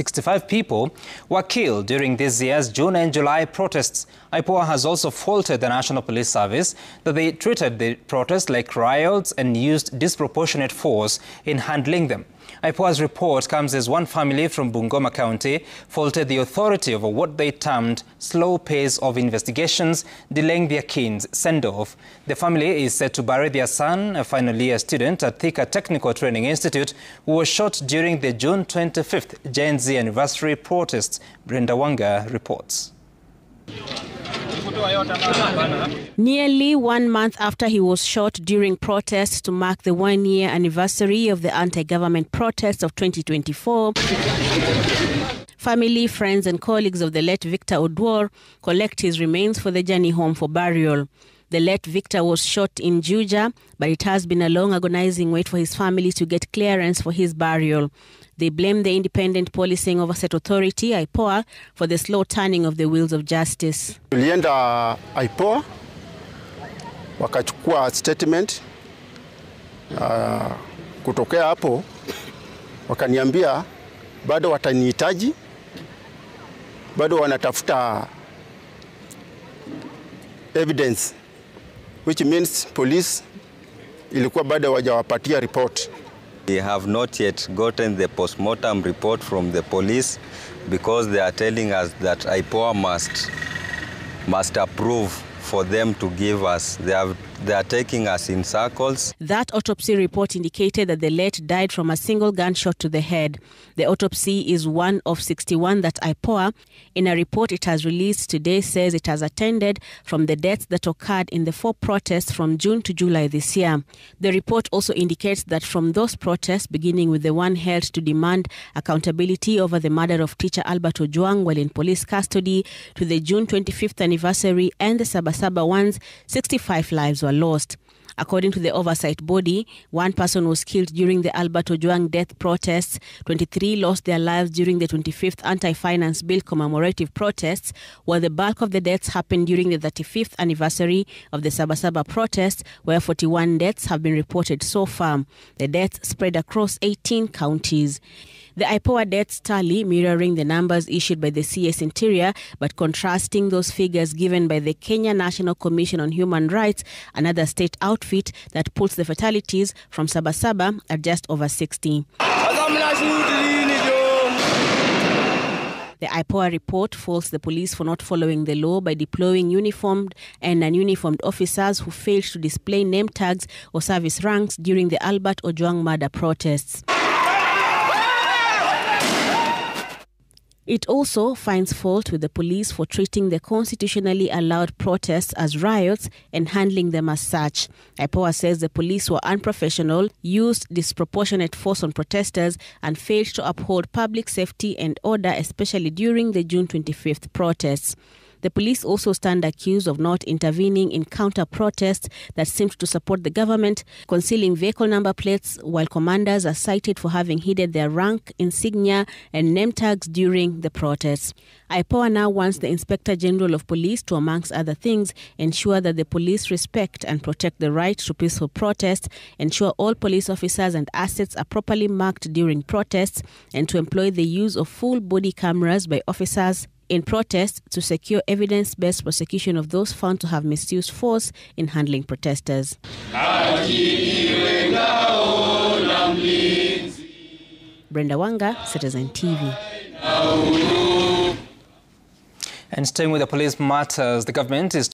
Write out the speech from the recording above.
65 people were killed during this year's June and July protests. IPOA has also faulted the National Police Service that they treated the protests like riots and used disproportionate force in handling them. IPOA's report comes as one family from Bungoma County faulted the authority over what they termed slow pace of investigations, delaying their kin's send-off. The family is set to bury their son, a final-year student at Thika Technical Training Institute, who was shot during the June 25th Gen Z anniversary protests. Brenda Wanga reports. Nearly 1 month after he was shot during protests to mark the one-year anniversary of the anti-government protests of 2024, family, friends and colleagues of the late Victor Odwor collect his remains for the journey home for burial. The late Victor was shot in Juja, but it has been a long agonizing wait for his family to get clearance for his burial. They blame the Independent Policing Oversight Authority, IPOA, for the slow turning of the wheels of justice. Tulienda IPOA, wakachukua statement. Kutokea hapo, wakaniambia bado watanihitaji, bado wanatafuta evidence, which means police ilikuwa bado hawajawapatia report. We have not yet gotten the postmortem report from the police because they are telling us that IPOA must approve for them to give us. They are taking us in circles. That autopsy report indicated that the late died from a single gunshot to the head. The autopsy is one of 61 that IPOA, in a report it has released today, says it has attended from the deaths that occurred in the 4 protests from June to July this year. The report also indicates that from those protests, beginning with the one held to demand accountability over the murder of teacher Albert Ojwang while in police custody, to the June 25th anniversary and the Sabasaba ones, 65 lives were lost. According to the oversight body, 1 person was killed during the Albert Ojwang death protests, 23 lost their lives during the 25th anti-finance bill commemorative protests, while the bulk of the deaths happened during the 35th anniversary of the Sabasaba protests, where 41 deaths have been reported so far. The deaths spread across 18 counties. The IPOA deaths tally mirroring the numbers issued by the CS Interior, but contrasting those figures given by the Kenya National Commission on Human Rights, another state outfit that puts the fatalities from Sabasaba at just over 60. The IPOA report faults the police for not following the law by deploying uniformed and non-uniformed officers who failed to display name tags or service ranks during the Albert Ojwang murder protests. It also finds fault with the police for treating the constitutionally allowed protests as riots and handling them as such. IPOA says the police were unprofessional, used disproportionate force on protesters, and failed to uphold public safety and order, especially during the June 25th protests. The police also stand accused of not intervening in counter-protests that seemed to support the government, concealing vehicle number plates, while commanders are cited for having hidden their rank, insignia, and name tags during the protests. IPOA now wants the Inspector General of Police to, amongst other things, ensure that the police respect and protect the right to peaceful protest, ensure all police officers and assets are properly marked during protests, and to employ the use of full body cameras by officers in protests to secure evidence-based prosecution of those found to have misused force in handling protesters. Brenda Wanga, Citizen TV. And staying with the police matters, the government is